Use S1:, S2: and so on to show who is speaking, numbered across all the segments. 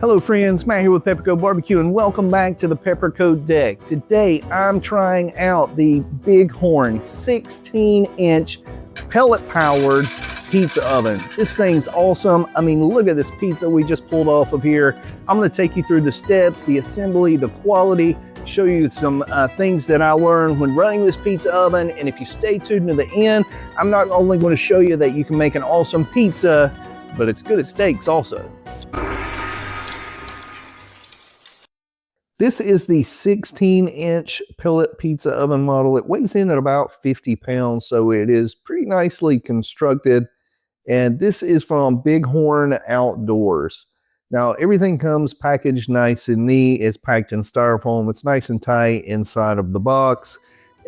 S1: Hello friends, Matt here with Peppercoat Barbecue and welcome back to the Peppercoat deck. Today I'm trying out the Bighorn 16-inch pellet powered pizza oven. This thing's awesome. I mean, look at this pizza we just pulled off of here. I'm gonna take you through the steps, the assembly, the quality, show you some things that I learned when running this pizza oven. And if you stay tuned to the end, I'm not only gonna show you that you can make an awesome pizza, but it's good at steaks also. This is the 16-inch pellet pizza oven model. It weighs in at about 50 pounds, so it is pretty nicely constructed. And this is from Bighorn Outdoors. Now, everything comes packaged nice and neat. It's packed in styrofoam. It's nice and tight inside of the box.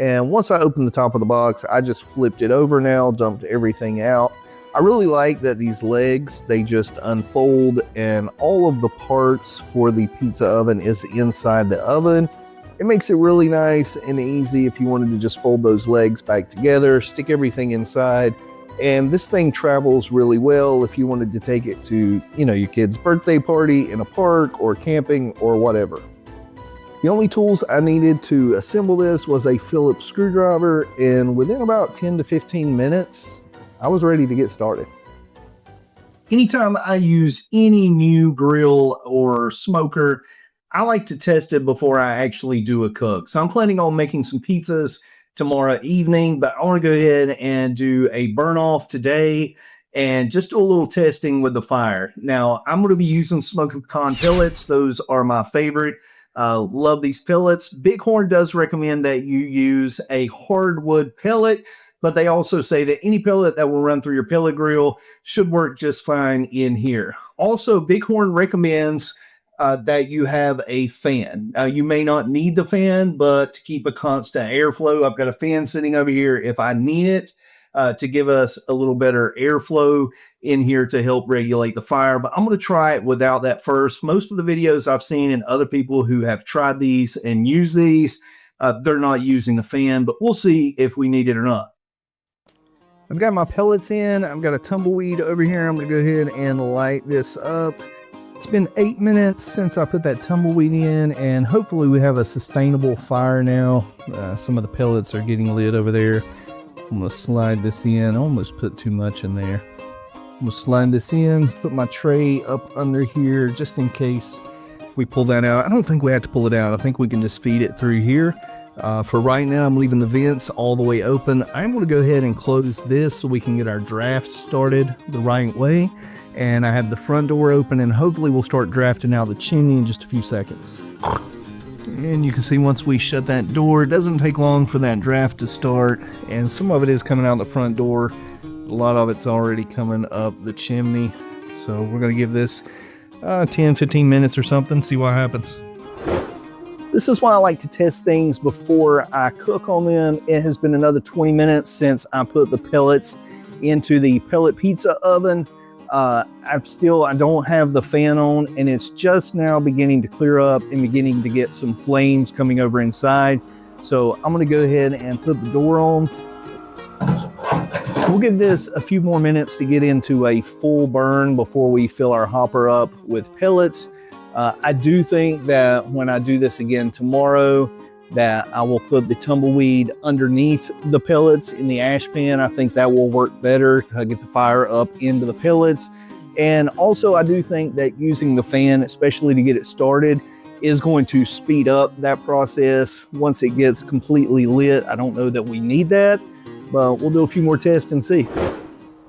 S1: And once I opened the top of the box, I just flipped it over now, dumped everything out. I really like that these legs, they just unfold and all of the parts for the pizza oven is inside the oven. It makes it really nice and easy if you wanted to just fold those legs back together, stick everything inside. And this thing travels really well if you wanted to take it to, your kid's birthday party in a park or camping or whatever. The only tools I needed to assemble this was a Phillips screwdriver, and within about 10 to 15 minutes, I was ready to get started. Anytime I use any new grill or smoker, I like to test it before I actually do a cook. So I'm planning on making some pizzas tomorrow evening, but I want to go ahead and do a burn off today and just do a little testing with the fire. Now, I'm going to be using smoke pecan pellets. Those are my favorite. Love these pellets. Bighorn does recommend that you use a hardwood pellet, but they also say that any pellet that will run through your pellet grill should work just fine in here. Also, Bighorn recommends that you have a fan. You may not need the fan, but to keep a constant airflow, I've got a fan sitting over here if I need it to give us a little better airflow in here to help regulate the fire. But I'm going to try it without that first. Most of the videos I've seen and other people who have tried these and use these, they're not using the fan, but we'll see if we need it or not. I've got my pellets in. I've got a tumbleweed over here. I'm going to go ahead and light this up. It's been 8 minutes since I put that tumbleweed in, and hopefully we have a sustainable fire now. Some of the pellets are getting lit over there. I'm going to slide this in. I almost put too much in there. I'm going to slide this in, put my tray up under here just in case we pull that out. I don't think we have to pull it out. I think we can just feed it through here. For right now, I'm leaving the vents all the way open. I'm going to go ahead and close this so we can get our draft started the right way. And I have the front door open, and hopefully we'll start drafting out the chimney in just a few seconds. And you can see once we shut that door, it doesn't take long for that draft to start. And some of it is coming out the front door. A lot of it's already coming up the chimney. So we're going to give this 10-15 minutes or something, see what happens. This is why I like to test things before I cook on them. It has been another 20 minutes since I put the pellets into the pellet pizza oven. I don't have the fan on, and it's just now beginning to clear up and beginning to get some flames coming over inside. So I'm going to go ahead and put the door on. We'll give this a few more minutes to get into a full burn before we fill our hopper up with pellets. I do think that when I do this again tomorrow, that I will put the tumbleweed underneath the pellets in the ash pan. I think that will work better to get the fire up into the pellets. And also I do think that using the fan, especially to get it started, is going to speed up that process once it gets completely lit. I don't know that we need that, but we'll do a few more tests and see.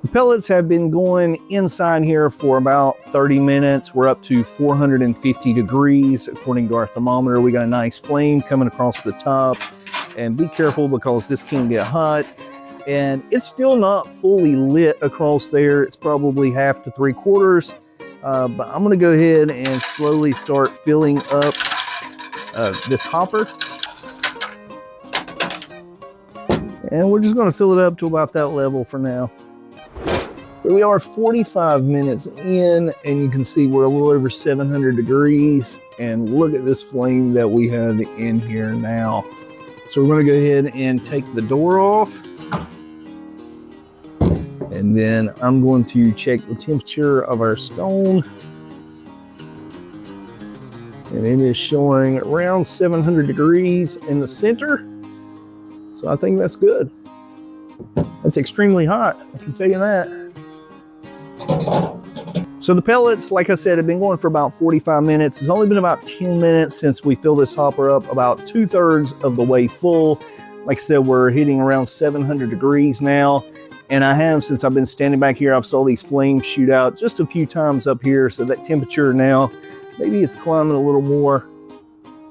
S1: The pellets have been going inside here for about 30 minutes. We're up to 450 degrees. According to our thermometer, we got a nice flame coming across the top. And be careful because this can get hot. And it's still not fully lit across there. It's probably half to 3/4. But I'm gonna go ahead and slowly start filling up this hopper. And we're just gonna fill it up to about that level for now. Here we are 45 minutes in, and you can see we're a little over 700 degrees. And look at this flame that we have in here now. So we're going to go ahead and take the door off. And then I'm going to check the temperature of our stone. And it is showing around 700 degrees in the center. So I think that's good. That's extremely hot, I can tell you that. So the pellets, like I said, have been going for about 45 minutes. It's only been about 10 minutes since we filled this hopper up, about 2/3 of the way full. Like I said, we're hitting around 700 degrees now. And I have, since I've been standing back here, I've saw these flames shoot out just a few times up here. So that temperature now, maybe it's climbing a little more.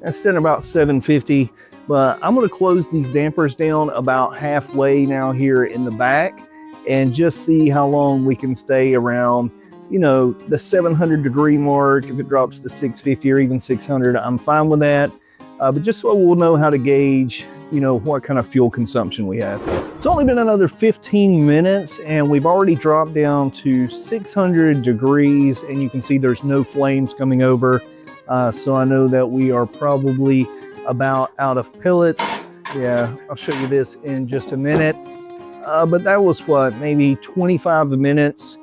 S1: That's sitting about 750, but I'm gonna close these dampers down about halfway now here in the back and just see how long we can stay around, you know, the 700 degree mark. If it drops to 650 or even 600, I'm fine with that. But just so we'll know how to gauge, you know, what kind of fuel consumption we have. It's only been another 15 minutes and we've already dropped down to 600 degrees and you can see there's no flames coming over. So I know that we are probably about out of pellets. Yeah, I'll show you this in just a minute. But that was what, maybe 25 minutes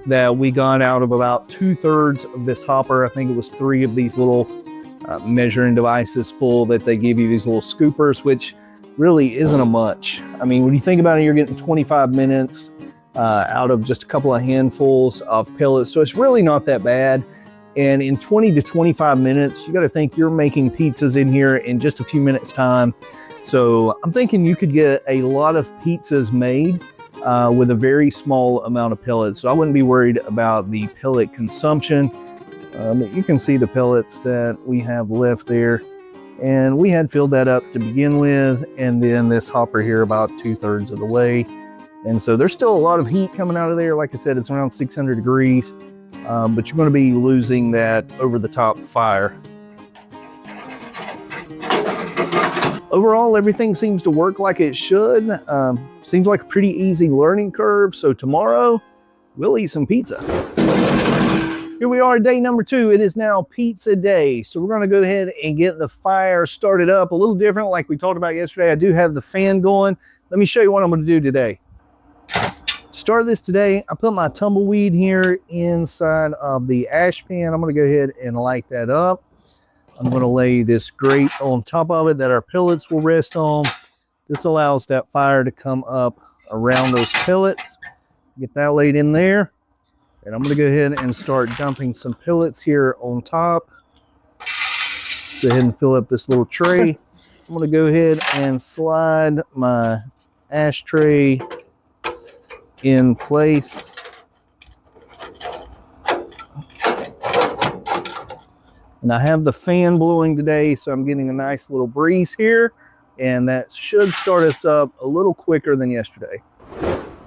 S1: that we got out of about 2/3 of this hopper. I think it was 3 of these little measuring devices full that they give you, these little scoopers, which really isn't a much. I mean, when you think about it, you're getting 25 minutes out of just a couple of handfuls of pellets. So it's really not that bad. And in 20 to 25 minutes, you got to think you're making pizzas in here in just a few minutes time. So I'm thinking you could get a lot of pizzas made with a very small amount of pellets. So I wouldn't be worried about the pellet consumption. But you can see the pellets that we have left there. And we had filled that up to begin with. And then this hopper here about 2/3 of the way. And so there's still a lot of heat coming out of there. Like I said, it's around 600 degrees. But you're going to be losing that over the top fire. Overall, everything seems to work like it should. Seems like a pretty easy learning curve. So tomorrow, we'll eat some pizza. Here we are, day number 2. It is now pizza day. So we're gonna go ahead and get the fire started up. A little different, like we talked about yesterday. I do have the fan going. Let me show you what I'm gonna do today. Start this today, I put my tumbleweed here inside of the ash pan. I'm gonna go ahead and light that up. I'm gonna lay this grate on top of it that our pellets will rest on. This allows that fire to come up around those pellets. Get that laid in there. And I'm gonna go ahead and start dumping some pellets here on top. Go ahead and fill up this little tray. I'm gonna go ahead and slide my ashtray in place. And I have the fan blowing today, so I'm getting a nice little breeze here, and that should start us up a little quicker than yesterday.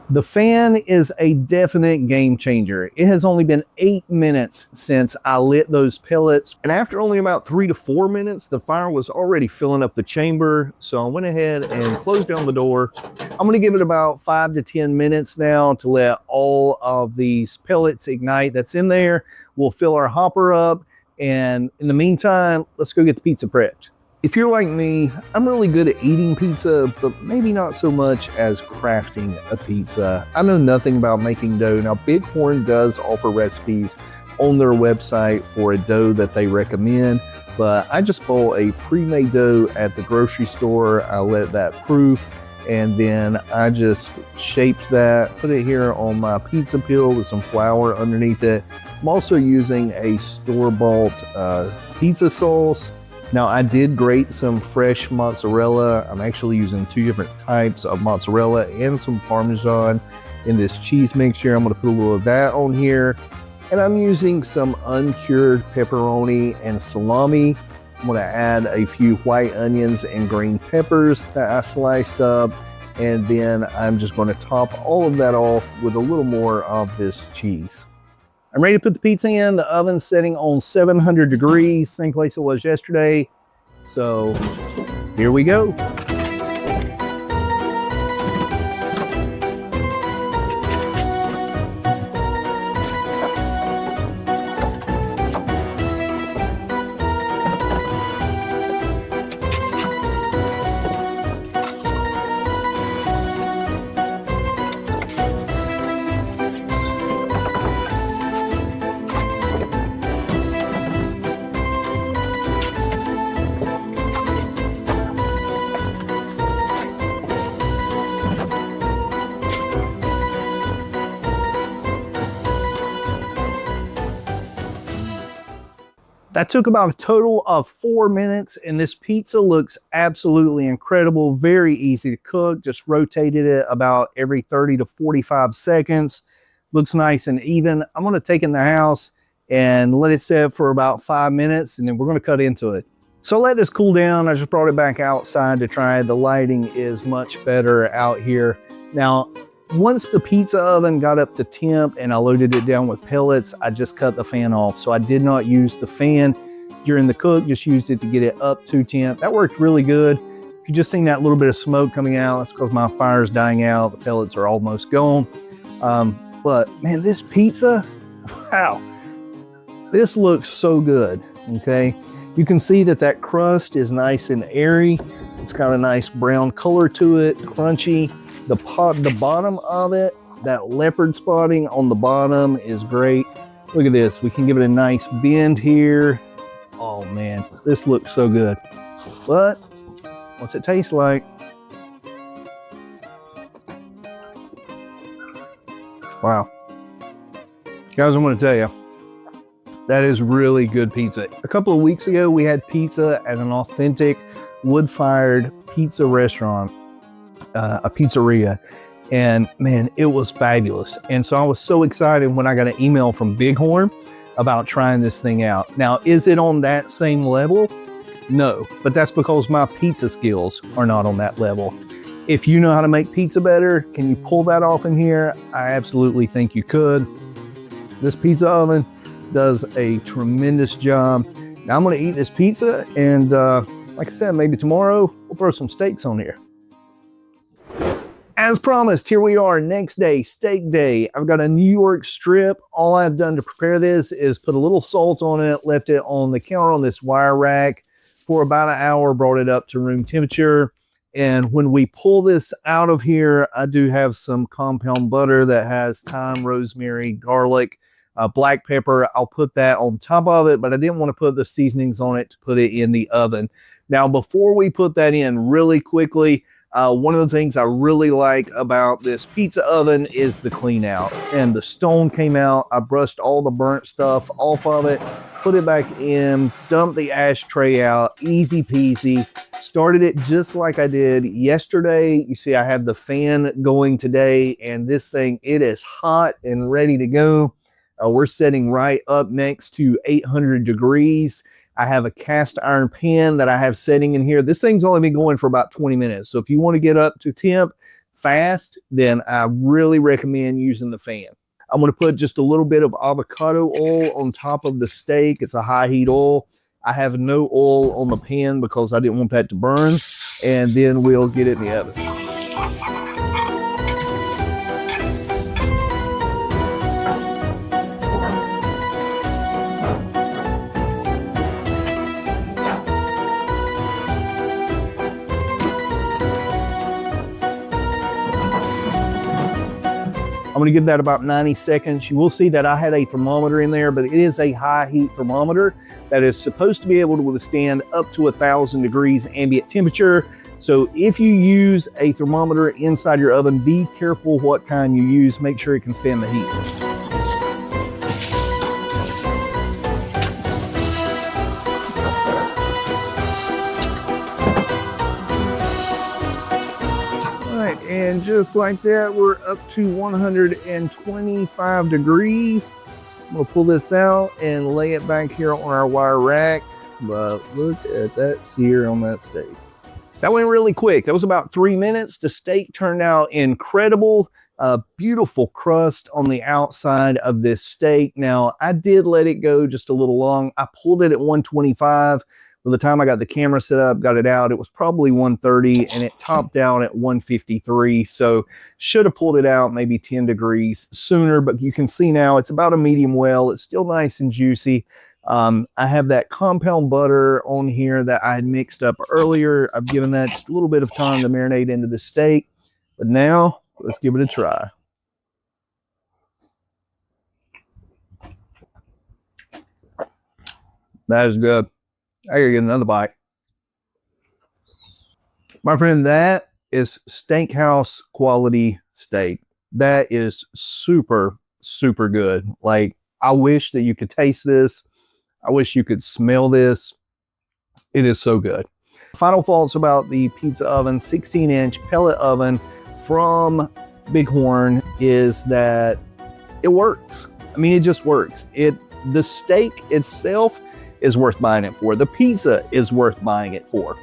S1: The fan is a definite game changer. It has only been 8 minutes since I lit those pellets. And after only about 3 to 4 minutes, the fire was already filling up the chamber. So I went ahead and closed down the door. I'm gonna give it about 5 to 10 minutes now to let all of these pellets ignite that's in there. We'll fill our hopper up. And in the meantime, let's go get the pizza prepped. If you're like me, I'm really good at eating pizza, but maybe not so much as crafting a pizza. I know nothing about making dough. Now, Bighorn does offer recipes on their website for a dough that they recommend, but I just bought a pre-made dough at the grocery store. I let that proof, and then I just shaped that, put it here on my pizza peel with some flour underneath it. I'm also using a store-bought pizza sauce. Now, I did grate some fresh mozzarella. I'm actually using 2 different types of mozzarella and some Parmesan in this cheese mixture. I'm gonna put a little of that on here. And I'm using some uncured pepperoni and salami. I'm gonna add a few white onions and green peppers that I sliced up. And then I'm just gonna top all of that off with a little more of this cheese. I'm ready to put the pizza in. The oven's setting on 700 degrees, same place it was yesterday. So here we go. That took about a total of 4 minutes, and this pizza looks absolutely incredible. Very easy to cook. Just rotated it about every 30 to 45 seconds. Looks nice and even. I'm gonna take it in the house and let it sit for about 5 minutes, and then we're gonna cut into it. So let this cool down. I just brought it back outside to try. The lighting is much better out here. Now, once the pizza oven got up to temp and I loaded it down with pellets, I just cut the fan off. So I did not use the fan during the cook, just used it to get it up to temp. That worked really good. If you just seen that little bit of smoke coming out, that's because my fire's dying out. The pellets are almost gone. But man, this pizza, wow, this looks so good, okay? You can see that that crust is nice and airy. It's got a nice brown color to it, crunchy. The bottom of it, that leopard spotting on the bottom is great. Look at this, we can give it a nice bend here. Oh man, this looks so good. But what's it taste like? Wow. Guys, I'm gonna tell you, that is really good pizza. A couple of weeks ago, we had pizza at an authentic wood-fired pizza restaurant, a pizzeria, and man, it was fabulous. And so I was so excited when I got an email from Bighorn about trying this thing out. Now, is it on that same level? No, but that's because my pizza skills are not on that level. If you know how to make pizza better, can you pull that off in here? I absolutely think you could. This pizza oven does a tremendous job. Now I'm gonna eat this pizza, and like I said, maybe tomorrow we'll throw some steaks on here. As promised, here we are, next day, steak day. I've got a New York strip. All I've done to prepare this is put a little salt on it, left it on the counter on this wire rack for about an hour, brought it up to room temperature. And when we pull this out of here, I do have some compound butter that has thyme, rosemary, garlic, black pepper. I'll put that on top of it, but I didn't want to put the seasonings on it to put it in the oven. Now, before we put that in really quickly, one of the things I really like about this pizza oven is the clean out. And the stone came out. I brushed all the burnt stuff off of it, put it back in, dumped the ashtray out, easy peasy. Started it just like I did yesterday. You see I have the fan going today, and this thing, it is hot and ready to go. We're setting right up next to 800 degrees. I have a cast iron pan that I have setting in here. This thing's only been going for about 20 minutes. So if you want to get up to temp fast, then I really recommend using the fan. I'm going to put just a little bit of avocado oil on top of the steak. It's a high heat oil. I have no oil on the pan because I didn't want that to burn. And then we'll get it in the oven. I'm gonna give that about 90 seconds. You will see that I had a thermometer in there, but it is a high heat thermometer that is supposed to be able to withstand up to 1,000 degrees ambient temperature. So if you use a thermometer inside your oven, be careful what kind you use. Make sure it can stand the heat. And just like that, we're up to 125 degrees. We'll pull this out and lay it back here on our wire rack. But look at that sear on that steak. That went really quick. That was about 3 minutes. The steak turned out incredible. Beautiful crust on the outside of this steak. Now, I did let it go just a little long. I pulled it at 125. By the time I got the camera set up, got it out, it was probably 130, and it topped out at 153. So should have pulled it out maybe 10 degrees sooner, but you can see now it's about a medium well. It's still nice and juicy. I have that compound butter on here that I had mixed up earlier. I've given that just a little bit of time to marinate into the steak, but now let's give it a try. That is good. I gotta get another bite. My friend, that is steakhouse quality steak. That is super, super good. Like, I wish that you could taste this. I wish you could smell this. It is so good. Final thoughts about the pizza oven, 16-inch pellet oven from Bighorn, is that it works. I mean, it just works. The steak itself is worth buying it for. The pizza is worth buying it for.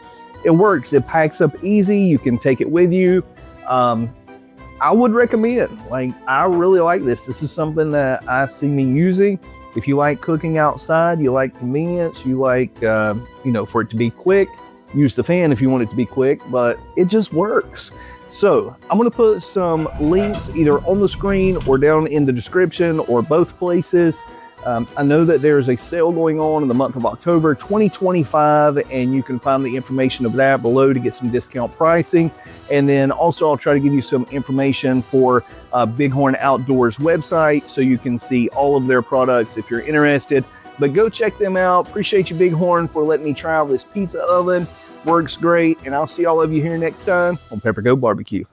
S1: It works. It packs up easy. You can take it with you. I would recommend. Like, I really like this. This is something that I see me using. If you like cooking outside, you like convenience, you like, for it to be quick, use the fan if you want it to be quick, but it just works. So I'm gonna put some links either on the screen or down in the description or both places. I know that there's a sale going on in the month of October 2025, and you can find the information of that below to get some discount pricing. And then also I'll try to give you some information for Bighorn Outdoors website so you can see all of their products if you're interested. But go check them out. Appreciate you, Bighorn, for letting me try out this pizza oven. Works great, and I'll see all of you here next time on Peppercoat Barbecue.